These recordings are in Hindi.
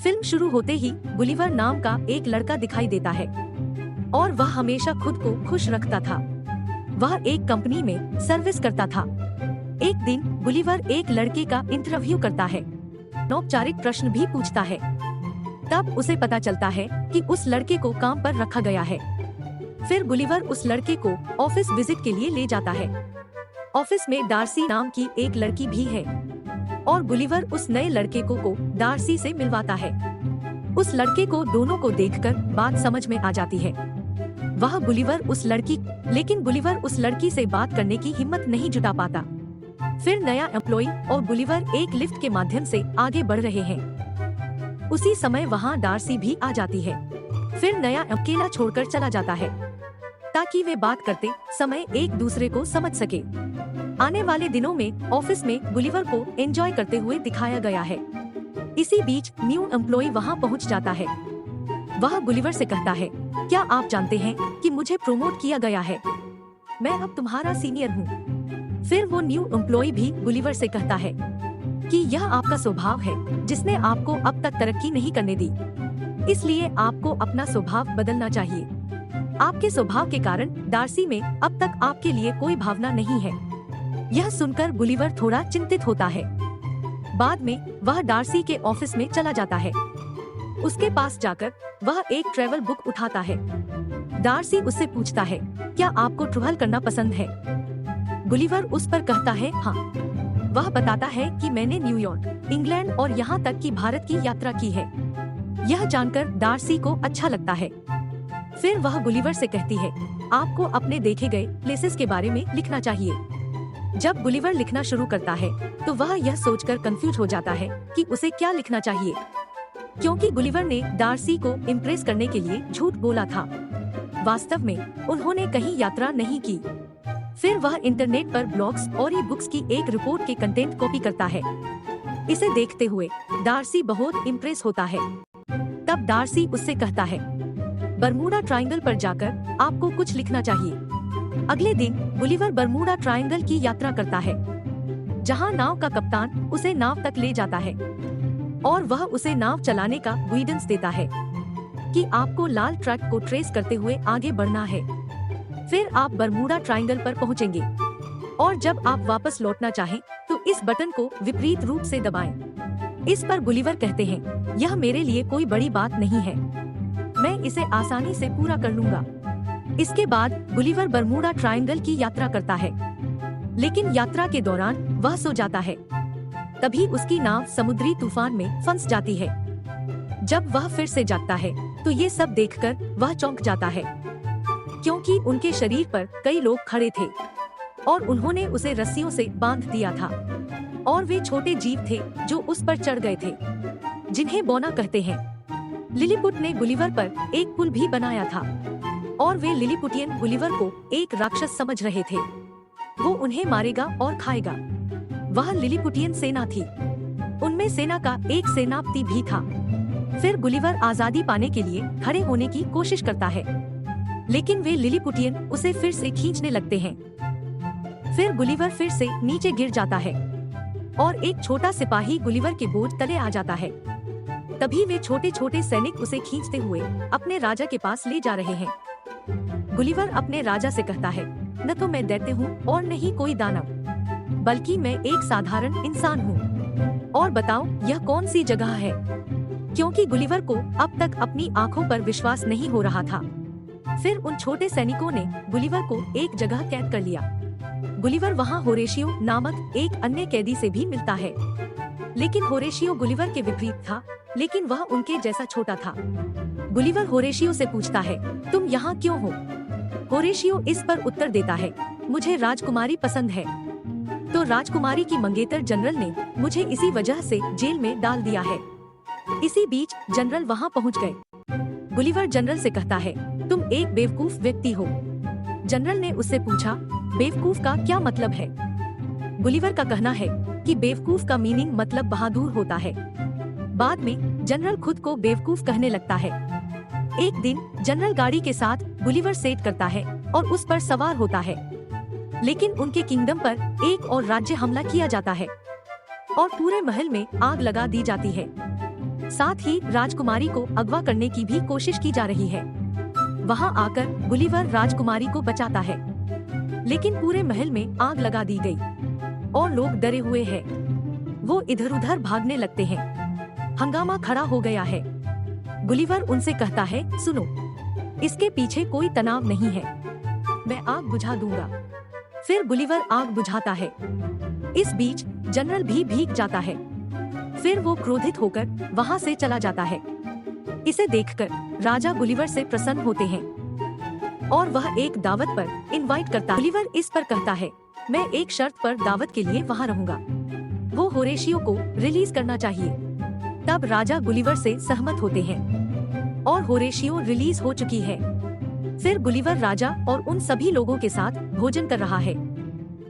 फिल्म शुरू होते ही गुलिवर नाम का एक लड़का दिखाई देता है और वह हमेशा खुद को खुश रखता था। वह एक कंपनी में सर्विस करता था। एक दिन गुलिवर एक लड़के का इंटरव्यू करता है, औपचारिक प्रश्न भी पूछता है। तब उसे पता चलता है कि उस लड़के को काम पर रखा गया है। फिर गुलिवर उस लड़के को ऑफिस विजिट के लिए ले जाता है। ऑफिस में डार्सी नाम की एक लड़की भी है और गुलिवर उस नए लड़के को डार्सी से मिलवाता है। उस लड़के को दोनों को देखकर बात समझ में आ जाती है। लेकिन गुलिवर उस लड़की से बात करने की हिम्मत नहीं जुटा पाता। फिर नया एम्प्लॉय और गुलिवर एक लिफ्ट के माध्यम से आगे बढ़ रहे हैं। उसी समय वहाँ डार्सी भी आ जाती है। फिर नया अकेला छोड़कर चला जाता है ताकि वे बात करते समय एक दूसरे को समझ सके। आने वाले दिनों में ऑफिस में गुलिवर को एंजॉय करते हुए दिखाया गया है। इसी बीच न्यू एम्प्लॉय वहाँ पहुँच जाता है। वह गुलिवर से कहता है, क्या आप जानते हैं कि मुझे प्रमोट किया गया है? मैं अब तुम्हारा सीनियर हूँ। फिर वो न्यू एम्प्लॉय भी गुलिवर से कहता है कि यह आपका स्वभाव है जिसने आपको अब तक तरक्की नहीं करने दी, इसलिए आपको अपना स्वभाव बदलना चाहिए। आपके स्वभाव के कारण डार्सी में अब तक आपके लिए कोई भावना नहीं है। यह सुनकर गुलिवर थोड़ा चिंतित होता है। बाद में वह डार्सी के ऑफिस में चला जाता है। उसके पास जाकर वह एक ट्रैवल बुक उठाता है। डार्सी उससे पूछता है, क्या आपको ट्रैवल करना पसंद है? गुलिवर उस पर कहता है, हाँ। वह बताता है कि मैंने न्यूयॉर्क, इंग्लैंड और यहाँ तक कि भारत की यात्रा की है। यह जानकर डार्सी को अच्छा लगता है। फिर वह गुलिवर से कहती है, आपको अपने देखे गए प्लेसेस के बारे में लिखना चाहिए। जब गुलिवर लिखना शुरू करता है तो वह यह सोचकर कंफ्यूज हो जाता है कि उसे क्या लिखना चाहिए, क्योंकि गुलिवर ने डार्सी को इम्प्रेस करने के लिए झूठ बोला था। वास्तव में उन्होंने कहीं यात्रा नहीं की। फिर वह इंटरनेट पर ब्लॉग्स और ई बुक्स की एक रिपोर्ट के कंटेंट कॉपी करता है। इसे देखते हुए डार्सी बहुत इम्प्रेस होता है। तब डार्सी उससे कहता है, बरमूडा ट्रायंगल पर जाकर आपको कुछ लिखना चाहिए। अगले दिन गुलिवर बरमूडा ट्रायंगल की यात्रा करता है, जहां नाव का कप्तान उसे नाव तक ले जाता है और वह उसे नाव चलाने का गाइडेंस देता है कि आपको लाल ट्रैक को ट्रेस करते हुए आगे बढ़ना है। फिर आप बरमूडा ट्रायंगल पर पहुंचेंगे और जब आप वापस लौटना चाहें तो इस बटन को विपरीत रूप से दबाएं। इस पर गुलिवर कहते हैं, यह मेरे लिए कोई बड़ी बात नहीं है, मैं इसे आसानी से पूरा कर लूंगा। इसके बाद गुलिवर बरमूडा ट्रायंगल की यात्रा करता है, लेकिन यात्रा के दौरान वह सो जाता है। तभी उसकी नाव समुद्री तूफान में फंस जाती है। जब वह फिर से जागता है तो ये सब देखकर वह चौंक जाता है, क्योंकि उनके शरीर पर कई लोग खड़े थे और उन्होंने उसे रस्सियों से बांध दिया था और वे छोटे जीव थे जो उस पर चढ़ गए थे, जिन्हें बोना कहते हैं। लिलीपुट ने गुलिवर पर एक पुल भी बनाया था और वे लिलीपुटियन गुलिवर को एक राक्षस समझ रहे थे। वो उन्हें मारेगा और खाएगा। वह लिलीपुटियन सेना थी। उनमें सेना का एक सेनापति भी था। फिर गुलिवर आजादी पाने के लिए खड़े होने की कोशिश करता है, लेकिन वे लिलीपुटियन उसे फिर से खींचने लगते हैं। फिर गुलिवर फिर से नीचे गिर जाता है और एक छोटा सिपाही गुलिवर के बोझ तले आ जाता है। तभी वे छोटे छोटे सैनिक उसे खींचते हुए अपने राजा के पास ले जा रहे हैं। गुलिवर अपने राजा से कहता है, न तो मैं दैत्य हूँ और न ही कोई दानव, बल्कि मैं एक साधारण इंसान हूँ। और बताओ यह कौन सी जगह है? क्योंकि गुलिवर को अब तक अपनी आंखों पर विश्वास नहीं हो रहा था। फिर उन छोटे सैनिकों ने गुलिवर को एक जगह कैद कर लिया। गुलिवर वहाँ होरेशियो नामक एक अन्य कैदी से भी मिलता है, लेकिन होरेशियो गुलिवर के विपरीत था, लेकिन वह उनके जैसा छोटा था। गुलिवर होरेशियो से पूछता है, तुम यहाँ क्यों हो? होरेशियो इस पर उत्तर देता है, मुझे राजकुमारी पसंद है, तो राजकुमारी की मंगेतर जनरल ने मुझे इसी वजह से जेल में डाल दिया है। इसी बीच जनरल वहाँ पहुँच गए। गुलिवर जनरल से कहता है, तुम एक बेवकूफ व्यक्ति हो। जनरल ने उससे पूछा, बेवकूफ का क्या मतलब है? गुलिवर का कहना है कि बेवकूफ का मीनिंग मतलब बहादुर होता है। बाद में जनरल खुद को बेवकूफ कहने लगता है। एक दिन जनरल गाड़ी के साथ गुलिवर सेट करता है और उस पर सवार होता है, लेकिन उनके किंगडम पर एक और राज्य हमला किया जाता है और पूरे महल में आग लगा दी जाती है। साथ ही राजकुमारी को अगवा करने की भी कोशिश की जा रही है। वहां आकर गुलिवर राजकुमारी को बचाता है, लेकिन पूरे महल में आग लगा दी गई और लोग डरे हुए हैं। वो इधर उधर भागने लगते हैं। हंगामा खड़ा हो गया है। गुलिवर उनसे कहता है, सुनो, इसके पीछे कोई तनाव नहीं है, मैं आग बुझा दूंगा। फिर गुलिवर आग बुझाता है। इस बीच जनरल भी भीग जाता है। फिर वो क्रोधित होकर वहाँ से चला जाता है। इसे देखकर राजा गुलिवर से प्रसन्न होते हैं और वह एक दावत पर इनवाइट करता है। गुलिवर इस पर कहता है, मैं एक शर्त पर दावत के लिए वहाँ रहूंगा। वो होरेशियो को रिलीज करना चाहिए। तब राजा गुलिवर से सहमत होते हैं और होरेशियो रिलीज हो चुकी है। फिर गुलिवर राजा और उन सभी लोगों के साथ भोजन कर रहा है।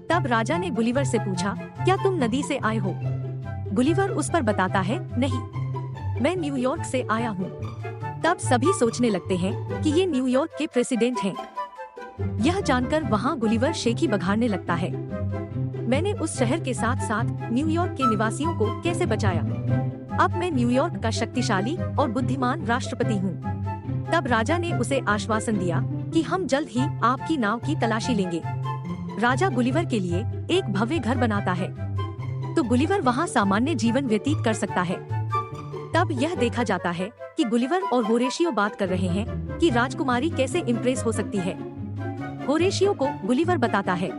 तब राजा ने गुलिवर से पूछा, क्या तुम नदी से आए हो? गुलिवर उस पर बताता है, नहीं, मैं न्यूयॉर्क से आया हूँ। तब सभी सोचने लगते हैं कि ये न्यूयॉर्क के प्रेसिडेंट हैं। यह जानकर वहाँ गुलिवर शेखी बघाड़ने लगता है, मैंने उस शहर के साथ साथ न्यूयॉर्क के निवासियों को कैसे बचाया? अब मैं न्यूयॉर्क का शक्तिशाली और बुद्धिमान राष्ट्रपति हूँ। तब राजा ने उसे आश्वासन दिया कि हम जल्द ही आपकी नाव की तलाशी लेंगे। राजा गुलिवर के लिए एक भव्य घर बनाता है, तो गुलिवर वहाँ सामान्य जीवन व्यतीत कर सकता है। तब यह देखा जाता है कि गुलिवर और होरेशियो बात कर रहे हैं कि राजकुमारी कैसे इम्प्रेस हो सकती है। होरेशियो को गुलिवर बताता है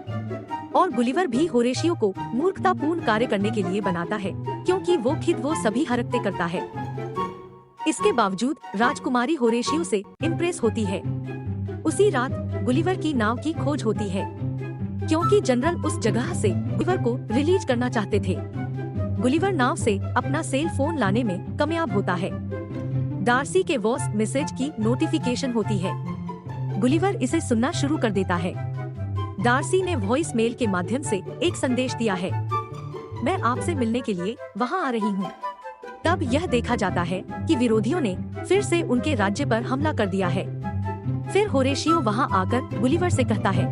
और गुलिवर भी होरेशियो को मूर्खतापूर्ण कार्य करने के लिए बनाता है, क्योंकि वो खुद वो सभी हरकतें करता है। इसके बावजूद राजकुमारी होरेशियो से इम्प्रेस होती है। उसी रात गुलिवर की नाव की खोज होती है, क्योंकि जनरल उस जगह से गुलिवर को रिलीज करना चाहते थे। गुलिवर नाव से अपना सेल फोन लाने में कामयाब होता है। डार्सी के वॉइस मैसेज की नोटिफिकेशन होती है। गुलिवर इसे सुनना शुरू कर देता है। डार्सी ने वॉइस मेल के माध्यम से एक संदेश दिया है, मैं आपसे मिलने के लिए वहां आ रही हूँ। तब यह देखा जाता है कि विरोधियों ने फिर से उनके राज्य पर हमला कर दिया है। फिर होरेशियो वहां आकर गुलिवर से कहता है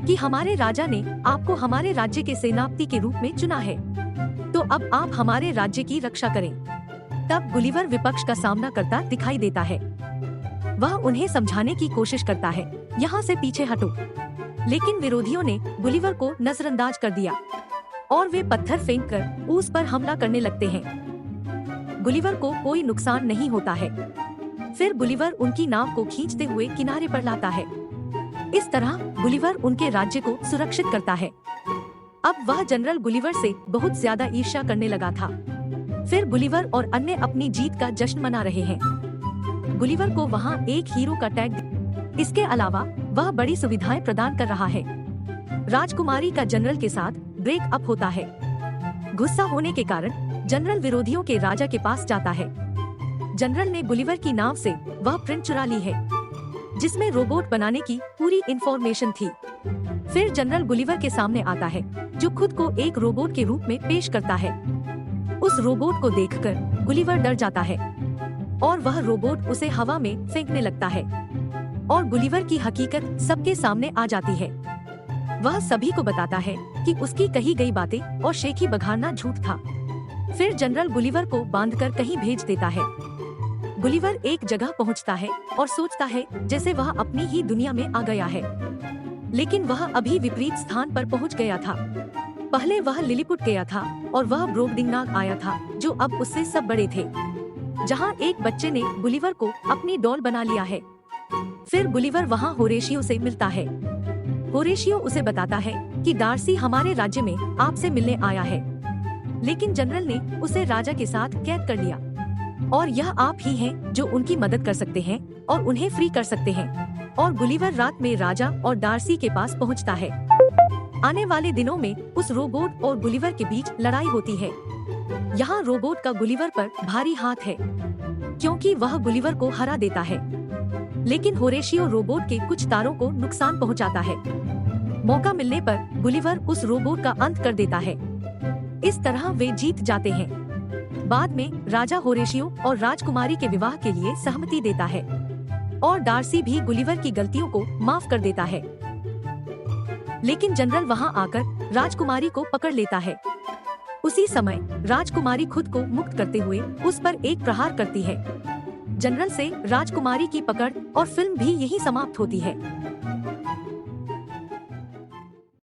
कि हमारे राजा ने आपको हमारे राज्य के सेनापति के रूप में चुना है, तो अब आप हमारे राज्य की रक्षा करें। तब गुलिवर विपक्ष का सामना करता दिखाई देता है। वह उन्हें समझाने की कोशिश करता है, यहाँ से पीछे हटो, लेकिन विरोधियों ने गुलिवर को नजरअंदाज कर दिया और वे पत्थर फेंककर उस पर हमला करने लगते हैं। गुलिवर को कोई नुकसान नहीं होता है। फिर गुलिवर उनकी नाव को खींचते हुए किनारे पर लाता है। इस तरह गुलिवर उनके राज्य को सुरक्षित करता है। अब वह जनरल गुलिवर से बहुत ज्यादा ईर्ष्या करने लगा था। फिर गुलिवर और अन्य अपनी जीत का जश्न मना रहे हैं। गुलिवर को वहाँ एक हीरो का टैग, इसके अलावा वह बड़ी सुविधाएं प्रदान कर रहा है। राजकुमारी का जनरल के साथ ब्रेकअप होता है। गुस्सा होने के कारण जनरल विरोधियों के राजा के पास जाता है। जनरल ने गुलिवर की नाव से वह प्रिंट चुरा ली है, जिसमें रोबोट बनाने की पूरी इंफॉर्मेशन थी। फिर जनरल गुलिवर के सामने आता है, जो खुद को एक रोबोट के रूप में पेश करता है। उस रोबोट को देखकर गुलिवर डर जाता है और वह रोबोट उसे हवा में फेंकने लगता है और गुलिवर की हकीकत सबके सामने आ जाती है। वह सभी को बताता है कि उसकी कही गई बातें और शेखी बघाड़ना झूठ था। फिर जनरल गुलिवर को बांधकर कहीं भेज देता है। गुलिवर एक जगह पहुंचता है और सोचता है जैसे वह अपनी ही दुनिया में आ गया है, लेकिन वह अभी विपरीत स्थान पर पहुंच गया था। पहले वह लिलीपुट गया था और वह ब्रोगडिंगनाग आया था, जो अब उससे सब बड़े थे, जहां एक बच्चे ने गुलिवर को अपनी डॉल बना लिया है। फिर गुलिवर वहां होरेशियो से मिलता है। होरेशियो उसे बताता है कि डार्सी हमारे राज्य में आपसे मिलने आया है, लेकिन जनरल ने उसे राजा के साथ कैद कर लिया और यह आप ही हैं जो उनकी मदद कर सकते हैं और उन्हें फ्री कर सकते हैं। और गुलिवर रात में राजा और डार्सी के पास पहुंचता है। आने वाले दिनों में उस रोबोट और गुलिवर के बीच लड़ाई होती है। यहाँ रोबोट का गुलिवर पर भारी हाथ है, क्योंकि वह गुलिवर को हरा देता है, लेकिन होरेशियो रोबोट के कुछ तारों को नुकसान पहुँचाता है। मौका मिलने पर गुलिवर उस रोबोट का अंत कर देता है। इस तरह वे जीत जाते हैं। बाद में राजा होरेशियो और राजकुमारी के विवाह के लिए सहमति देता है और डार्सी भी गुलिवर की गलतियों को माफ कर देता है। लेकिन जनरल वहां आकर राजकुमारी को पकड़ लेता है उसी समय राजकुमारी खुद को मुक्त करते हुए उस पर एक प्रहार करती है। जनरल से राजकुमारी की पकड़ और फिल्म भी यही समाप्त होती है।